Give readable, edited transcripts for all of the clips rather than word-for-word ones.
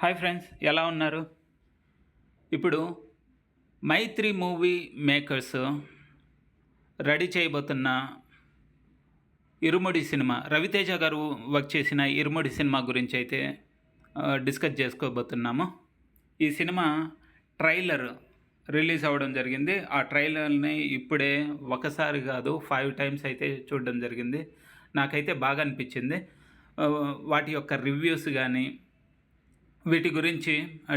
Hi friends, ఎలా ఉన్నారు? ఇప్పుడు మైత్రి మూవీ మేకర్స్ రెడీ చేయబోతున్న ఇరుముడి సినిమా, రవితేజ గారు వర్క్ చేసిన ఇరుముడి సినిమా గురించి అయితే డిస్కస్ చేసుకోబోతున్నాము. ఈ సినిమా ట్రైలర్ రిలీజ్ అవ్వడం జరిగింది. ఆ ట్రైలర్ని ఇప్పుడే ఒకసారి కాదు 5 టైమ్స్ అయితే చూడడం జరిగింది. నాకైతే బాగా అనిపించింది. వాటి యొక్క రివ్యూస్ కానీ వీటి గురించి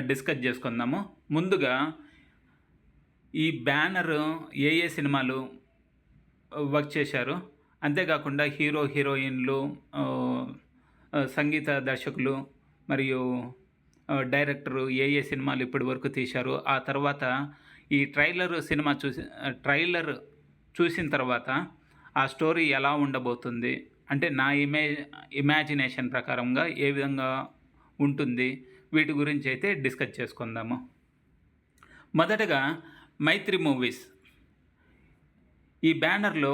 డిస్కస్ చేసుకుందాము. ముందుగా ఈ బ్యానర్ ఏ సినిమాలు వర్క్ చేశారు, అంతేకాకుండా హీరో హీరోయిన్లు, సంగీత దర్శకులు మరియు డైరెక్టరు ఏ సినిమాలు ఇప్పటి వరకు తీశారు, ఆ తర్వాత ఈ ట్రైలర్ చూసిన తర్వాత ఆ స్టోరీ ఎలా ఉండబోతుంది, అంటే నా ఇమాజినేషన్ ప్రకారంగా ఏ విధంగా ఉంటుంది, వీటి గురించి అయితే డిస్కస్ చేసుకుందాము. మొదటగా మైత్రి మూవీస్, ఈ బ్యానర్లో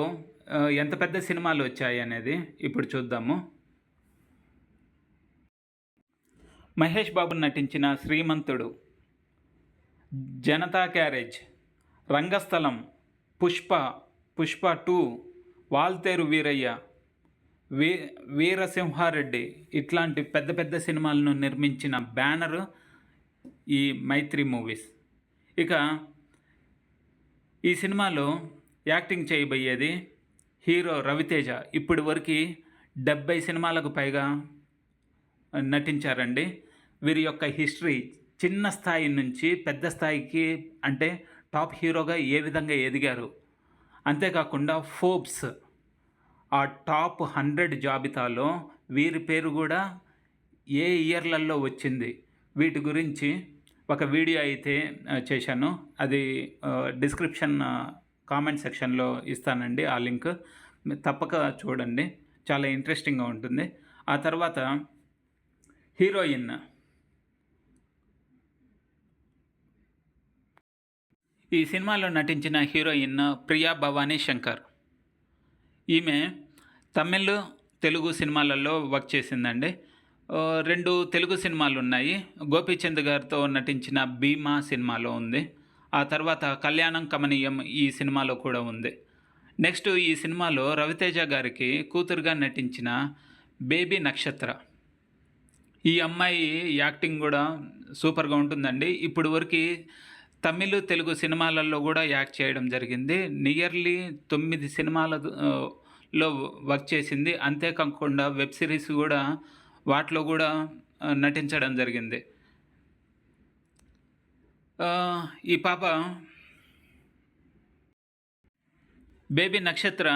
ఎంత పెద్ద సినిమాలు వచ్చాయి అనేది ఇప్పుడు చూద్దాము. మహేష్ బాబు నటించిన శ్రీమంతుడు, జనతా క్యారేజ్, రంగస్థలం, పుష్ప 2, వాల్తేరు వీరయ్య, వీరసింహారెడ్డి, ఇట్లాంటి పెద్ద పెద్ద సినిమాలను నిర్మించిన బ్యానరు ఈ మైత్రి మూవీస్. ఇక ఈ సినిమాలో యాక్టింగ్ చేయబోయేది హీరో రవితేజ. ఇప్పటి వరకు 70 సినిమాలకు పైగా నటించారండి. వీరి యొక్క హిస్టరీ చిన్న స్థాయి నుంచి పెద్ద స్థాయికి, అంటే టాప్ హీరోగా ఏ విధంగా ఎదిగారు, అంతేకాకుండా ఫోర్బ్స్ ఆ టాప్ 100 జాబితాలో వీరి పేరు కూడా ఏ ఇయర్లలో వచ్చింది, వీటి గురించి ఒక వీడియో అయితే చేశాను. అది డిస్క్రిప్షన్ కామెంట్ సెక్షన్లో ఇస్తానండి, ఆ లింక్ తప్పక చూడండి, చాలా ఇంట్రెస్టింగ్గా ఉంటుంది. ఆ తర్వాత హీరోయిన్, ఈ సినిమాలో నటించిన హీరోయిన్ ప్రియా భవానీ శంకర్. ఈమె తమిళ్, తెలుగు సినిమాలలో వర్క్ చేసిందండి. 2 తెలుగు సినిమాలు ఉన్నాయి. గోపీచంద్ గారితో నటించిన భీమా సినిమాలో ఉంది. ఆ తర్వాత కళ్యాణం కమనీయం ఈ సినిమాలో కూడా ఉంది. నెక్స్ట్ ఈ సినిమాలో రవితేజ గారికి కూతురుగా నటించిన బేబీ నక్షత్ర. ఈ అమ్మాయి యాక్టింగ్ కూడా సూపర్గా ఉంటుందండి. ఇప్పుడు వరకు తమిళ్, తెలుగు సినిమాలలో కూడా యాక్ట్ చేయడం జరిగింది. నియర్లీ 9 సినిమాలలో వర్క్ చేసింది. అంతేకాకుండా వెబ్ సిరీస్ కూడా వాటిలో కూడా నటించడం జరిగింది. ఈ పాప బేబీ నక్షత్ర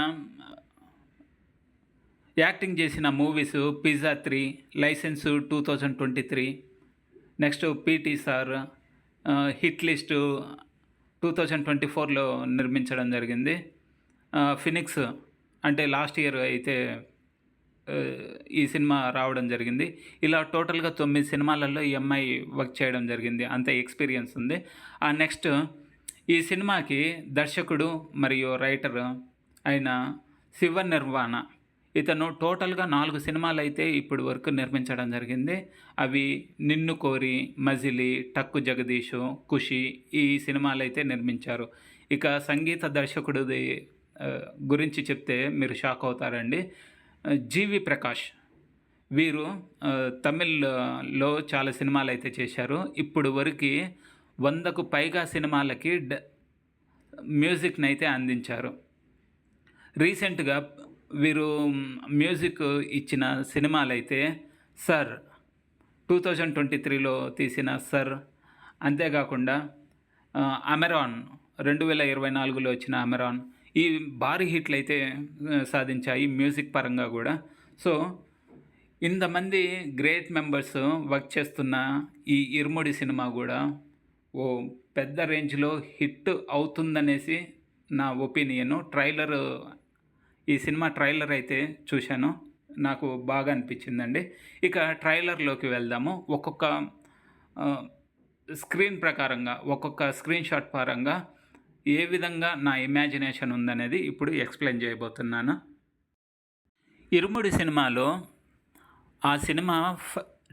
యాక్టింగ్ చేసిన movies pizza 3, licence 2023, next PT sir, hit list 2024లో నిర్మించడం జరిగింది. ఫినిక్స్ అంటే లాస్ట్ ఇయర్ అయితే ఈ సినిమా రావడం జరిగింది. ఇలా టోటల్గా 9 సినిమాలలో ఈ అమ్మాయి వర్క్ చేయడం జరిగింది, అంత ఎక్స్పీరియన్స్ ఉంది. నెక్స్ట్ ఈ సినిమాకి దర్శకుడు మరియు రైటర్ అయిన శివ నిర్వాణ, ఇతను టోటల్గా 4 సినిమాలు అయితే ఇప్పుడు వరకు నిర్మించడం జరిగింది. అవి నిన్ను కోరి, మజిలీ, టక్కు జగదీషు, ఖుషి, ఈ సినిమాలు అయితే నిర్మించారు. ఇక సంగీత దర్శకుడిది గురించి చెప్తే మీరు షాక్ అవుతారండి. జీవి ప్రకాష్, వీరు తమిళ్లో చాలా సినిమాలు అయితే చేశారు. ఇప్పుడు వరకు 100కు పైగా సినిమాలకి మ్యూజిక్ని అయితే అందించారు. రీసెంట్గా వీరు మ్యూజిక్ ఇచ్చిన సినిమాలైతే సర్ 2023లో తీసిన సర్, అంతేకాకుండా అమెరాన్ 2024లో వచ్చిన అమెరాన్, ఈ భారీ హిట్లు అయితే సాధించాయి మ్యూజిక్ పరంగా కూడా. సో ఇంతమంది గ్రేట్ మెంబర్స్ వర్క్ చేస్తున్న ఈ ఇరుముడి సినిమా కూడా ఓ పెద్ద రేంజ్లో హిట్ అవుతుందనేసి నా ఒపీనియను. ఈ సినిమా ట్రైలర్ అయితే చూశాను, నాకు బాగా అనిపించిందండి. ఇక ట్రైలర్లోకి వెళ్దాము. ఒక్కొక్క స్క్రీన్ ప్రకారంగా, ఒక్కొక్క స్క్రీన్ షాట్ పరంగా ఏ విధంగా నా ఇమాజినేషన్ ఉందనేది ఇప్పుడు ఎక్స్ప్లెయిన్ చేయబోతున్నాను. ఇరుముడి సినిమాలో ఆ సినిమా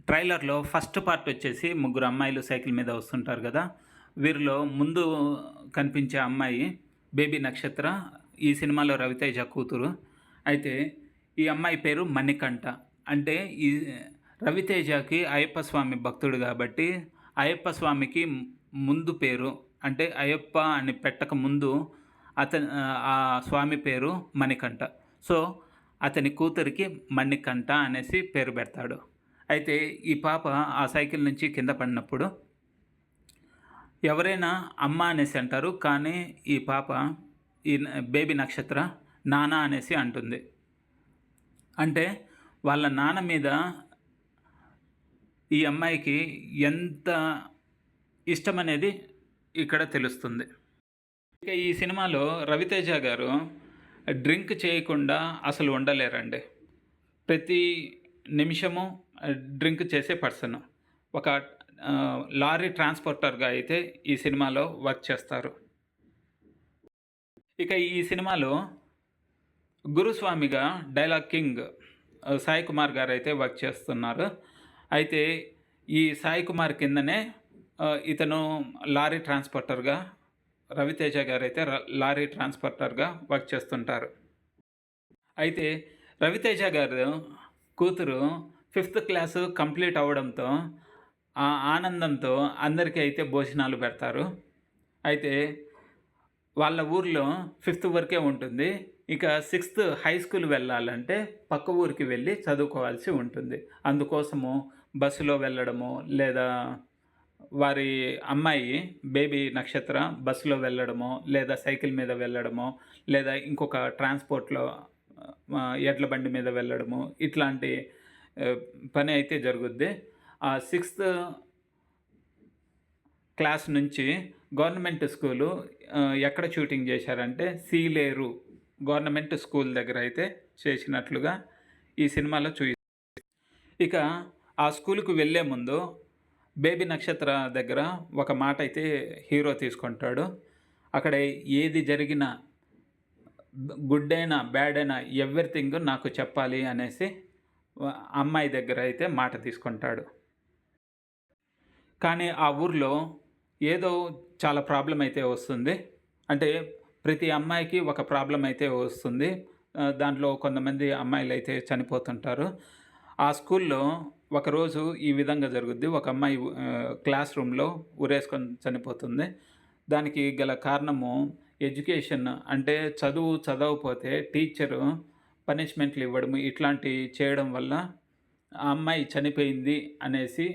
ట్రైలర్‌లో ఫస్ట్ పార్ట్ వచ్చేసి ముగ్గురు అమ్మాయిలు సైకిల్ మీద వస్తుంటారు గదా! వీరిలో ముందు కనిపించే అమ్మాయి బేబీ నక్షత్ర. ఈ సినిమాలో రవితేజ కూతురు. అయితే ఈ అమ్మాయి పేరు మణికంఠ. అంటే ఈ రవితేజకి అయ్యప్ప స్వామి భక్తుడు గాబట్టి, అయ్యప్ప స్వామికి ముందు పేరు అంటే అయ్యప్ప అని పెట్టక ముందు ఆ స్వామి పేరు మణికంఠ. సో, అతని కూతురికి మణికంఠ అనేసి పేరు పెడతాడు. అయితే ఈ పాప ఆ సైకిల్ నుంచి కింద పడినప్పుడు ఎవరైనా అమ్మ అనేసి అంటారు. కానీ ఈ పాప ఈ బేబీ నక్షత్ర నాన్న అనేసి అంటుంది. అంటే వాళ్ళ నాన్న మీద ఈ అమ్మాయికి ఎంత ఇష్టమనేది ఇక్కడ తెలుస్తుంది. ఇక ఈ సినిమాలో రవితేజ గారు డ్రింక్ చేయకుండా అసలు ఉండలేరండి. ప్రతి నిమిషము డ్రింక్ చేసే పర్సన్. ఒక లారీ ట్రాన్స్‌పోర్టర్‌గా అయితే ఈ సినిమాలో వర్క్ చేస్తారు. ఇక ఈ సినిమాలో గురుస్వామిగా డైలాగ్ కింగ్ సాయి కుమార్ గారైతే వర్క్ చేస్తున్నారు. అయితే ఈ సాయి కుమార్ కిందనే ఇతను లారీ ట్రాన్స్‌పోర్టర్‌గా, రవితేజ గారైతే లారీ ట్రాన్స్‌పోర్టర్‌గా వర్క్ చేస్తుంటారు. అయితే రవితేజ గారు కూతురు 5థ్ క్లాసు కంప్లీట్ అవ్వడంతో ఆ ఆనందంతో అందరికీ అయితే భోజనాలు పెడతారు. అయితే వాళ్ళ ఊర్లో 5థ్ వరకే ఉంటుంది. ఇక 6థ్ హై స్కూల్ వెళ్ళాలంటే పక్క ఊరికి వెళ్ళి చదువుకోవాల్సి ఉంటుంది. అందుకోసము బస్సులో వెళ్ళడము, లేదా వారి అమ్మాయి బేబీ నక్షత్ర బస్సులో వెళ్ళడమో, లేదా సైకిల్ మీద వెళ్ళడమో, లేదా ఇంకొక ట్రాన్స్‌పోర్ట్‌లో ఎడ్ల బండి మీద వెళ్ళడము, ఇట్లాంటి పని అయితే జరుగుద్ది. ఆ 6థ్ క్లాస్ నుంచి గవర్నమెంట్ స్కూలు ఎక్కడ షూటింగ్ చేశారంటే సీలేరు గవర్నమెంట్ స్కూల్ దగ్గర అయితే చేసినట్లుగా ఈ సినిమాలో ఇక ఆ స్కూలుకు వెళ్ళే ముందు బేబీ నక్షత్ర దగ్గర ఒక మాట అయితే హీరో తీసుకుంటాడు. అక్కడ ఏది జరిగినా గుడ్ అయినా, బ్యాడ్ అయినా ఎవ్రీథింగ్ నాకు చెప్పాలి అనేసి అమ్మాయి దగ్గర అయితే మాట తీసుకుంటాడు. కానీ ఆ ఊర్లో ఏదో చాలా ప్రాబ్లమ్ అయితే వస్తుంది. అంటే ప్రతి అమ్మాయికి ఒక ప్రాబ్లమ్ అయితే వస్తుంది. దాంట్లో కొంతమంది అమ్మాయిలైతే చనిపోతుంటారు. ఆ స్కూల్లో ఒకరోజు ఈ విధంగా జరుగుద్ది. ఒక అమ్మాయి క్లాస్ రూమ్‌లో ఉరేసుకొని చనిపోతుంది. దానికి గల కారణము ఎడ్యుకేషన్. అంటే చదవకపోతే టీచరు పనిష్మెంట్లు ఇవ్వడము, ఇట్లాంటివి చేయడం వల్ల ఆ అమ్మాయి చనిపోయింది అనేసి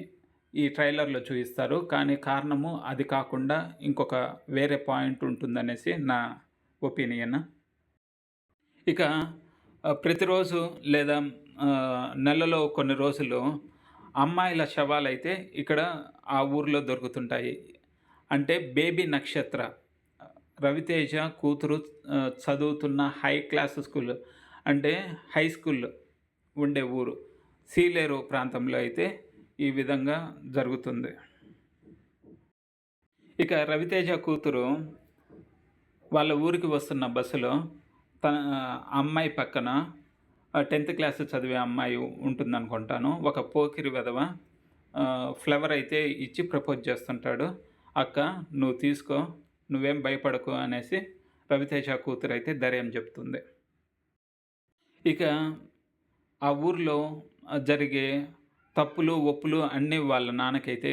ఈ ట్రైలర్‌లో చూయిస్తారు. కానీ కారణము అది కాకుండా ఇంకొక వేరే పాయింట్ ఉంటుందనేసి నా ఒపీనియన్. ఇక ప్రతిరోజు లేదా నెలలో కొన్ని రోజులు అమ్మాయిల శవాలైతే ఇక్కడ ఆ ఊర్లో దొరుకుతుంటాయి. అంటే బేబీ నక్షత్ర, రవితేజ కూతురు చదువుతున్న హై క్లాస్ స్కూల్ అంటే హై స్కూల్ ఉండే ఊరు సీలేరు ప్రాంతంలో అయితే ఈ విధంగా జరుగుతుంది. ఇక రవితేజ కూతురు వాళ్ళ ఊరికి వస్తున్న బస్సులో తన అమ్మాయి పక్కన 10థ్ క్లాస్ చదివే అమ్మాయి ఉంటుందనుకుంటాను. ఒక పోకిరి వెధవ ఫ్లవర్ అయితే ఇచ్చి ప్రపోజ్ చేస్తుంటాడు. "అక్క నువ్వు తీసుకో, నువ్వేం భయపడకు" అనేసి రవితేజ కూతురు అయితే ధైర్యం చెప్తుంది. ఇక ఆ ఊర్లో జరిగే తప్పులు, ఒప్పులు అన్నీ వాళ్ళ నాన్నకైతే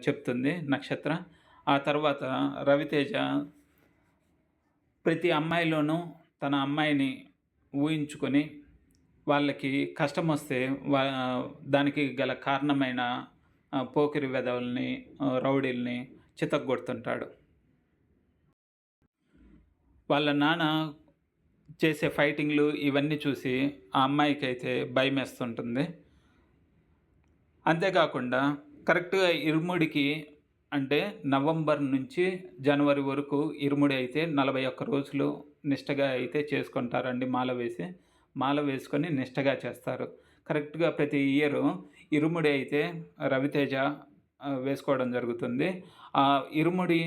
చెప్తుంది నక్షత్ర. ఆ తర్వాత రవితేజ ప్రతి అమ్మాయిలోనూ తన అమ్మాయిని ఊహించుకొని వాళ్ళకి కష్టమొస్తే దానికి గల కారణమైన పోకిరి వెధవల్ని, రౌడీల్ని చితగ్గొడుతుంటాడు. వాళ్ళ నాన్న చేసే ఫైటింగ్‌లు ఇవన్నీ చూసి ఆ అమ్మాయికైతే భయమేస్తుంటుంది. అంతేకాకుండా కరెక్ట్‌గా ఇరుముడికి అంటే నవంబర్ నుంచి జనవరి వరకు ఇరుముడి అయితే 41 రోజులు నిష్టగా అయితే చేసుకుంటారండి మాల వేసి. మాల వేసుకొని నిష్టగా చేస్తారు. కరెక్ట్‌గా ప్రతి ఇయరు ఇరుముడి అయితే రవితేజ వేసుకోవడం జరుగుతుంది. ఆ ఇరుముడి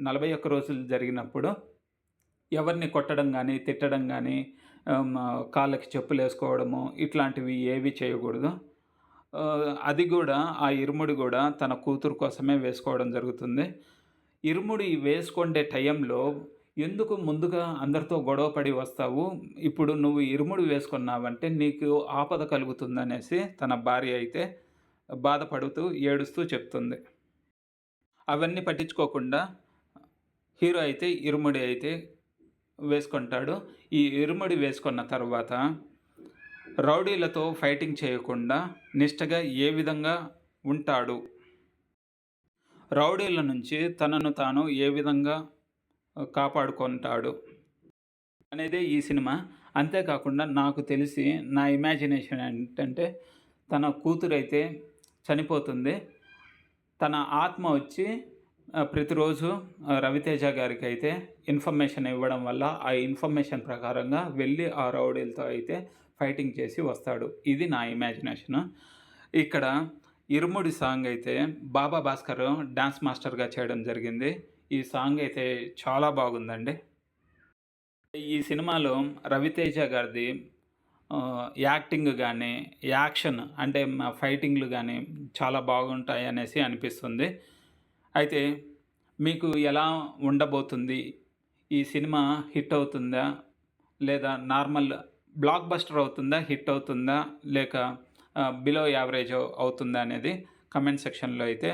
41 రోజులు జరిగినప్పుడు ఎవరిని కొట్టడం గానీ, తిట్టడం గానీ, కాళ్ళకి చెప్పులేసుకోవడము ఇట్లాంటివి ఏవి చేయకూడదు. అది గూడా ఆ ఇరుముడి గూడా తన కూతురు కోసమే వేసుకోవడం జరుగుతుంది. ఇరుముడి వేసుకుండే టైంలో ఎందుకు ముందుగా అందరితో గొడవ పడి వస్తావు? ఇప్పుడు నువ్వు ఇరుముడి వేసుకున్నావంటే నీకు ఆపద కలుగుతుందనేసి తన భార్య అయితే బాధపడుతూ, ఏడుస్తూ చెప్తుంది. అవన్నీ పట్టించుకోకుండా హీరో అయితే ఇరుముడి అయితే వేసుకుంటాడు. ఈ ఇరుముడి వేసుకున్న తర్వాత రౌడీలతో ఫైటింగ్ చేయకుండా నిష్టగా ఏ విధంగా ఉంటాడు? రౌడీల నుంచి తనను తాను ఏ విధంగా కాపాడుకుంటాడు? అనేదే ఈ సినిమా. అంతేకాకుండా నాకు తెలిసి నా ఇమాజినేషన్ ఏంటంటే తన కూతురైతే చనిపోతుంది. తన ఆత్మ వచ్చి ప్రతిరోజు రవితేజ గారికైతే ఇన్ఫర్మేషన్ ఇవ్వడం వల్ల, ఆ ఇన్ఫర్మేషన్ ప్రకారంగా వెళ్ళి ఆ రౌడీలతో అయితే ఫైటింగ్ చేసి వస్తాడు. ఇది నా ఇమాజినేషను. ఇక్కడ ఇరుముడి సాంగ్ అయితే బాబా భాస్కర్ డాన్స్ మాస్టర్‌గా చేయడం జరిగింది. ఈ సాంగ్ అయితే చాలా బాగుందండి. ఈ సినిమాలో రవితేజ గారిది యాక్టింగ్ గానీ, యాక్షన్ అంటే ఫైటింగ్‌లు గానీ చాలా బాగుంటాయనేసి అనిపిస్తుంది. అయితే మీకు ఎలా ఉండబోతుంది? ఈ సినిమా హిట్ అవుతుందా? లేదా నార్మల్ బ్లాక్ బస్టర్ అవుతుందా? హిట్ అవుతుందా? లేక బిలో యావరేజ్ అవుతుందా అనేది కమెంట్ సెక్షన్‌లో అయితే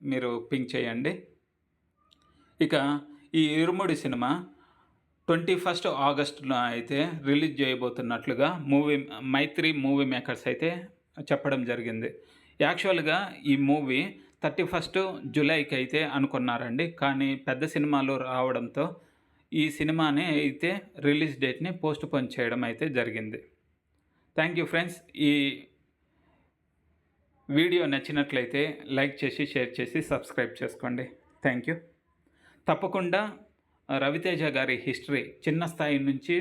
మీరు పింక్ చేయండి. ఇక ఈ ఇరుముడి సినిమా 21 ఆగస్టున అయితే రిలీజ్ చేయబోతున్నట్లుగా మైత్రి మూవీ మేకర్స్ అయితే చెప్పడం జరిగింది. యాక్చువల్‌గా ఈ మూవీ 31 జులైకి అయితే అనుకున్నారండి. కానీ పెద్ద సినిమాలు రావడంతో ఈ సినిమాని అయితే రిలీజ్ డేట్‌ని పోస్ట్‌పోన్ చేయడం అయితే జరిగింది. Thank you friends. ఈ వీడియో నచ్చినట్లయితే లైక్ చేసి, షేర్ చేసి, సబ్స్క్రైబ్ చేసుకోండి. Thank you. తప్పకుండా రవితేజ గారి హిస్టరీ చిన్న స్థాయి నుంచి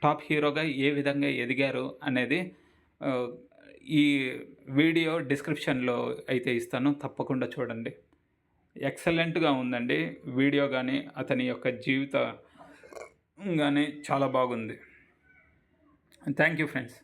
టాప్ హీరోగా ఏ విధంగా ఎదిగారు అనేది ఈ వీడియో డిస్క్రిప్షన్‌లో అయితే ఇస్తాను. తప్పకుండా చూడండి. ఎక్సలెంట్‌గా ఉందండి. వీడియో గానీ, అతని యొక్క జీవితం గానీ చాలా బాగుంది. Thank you friends.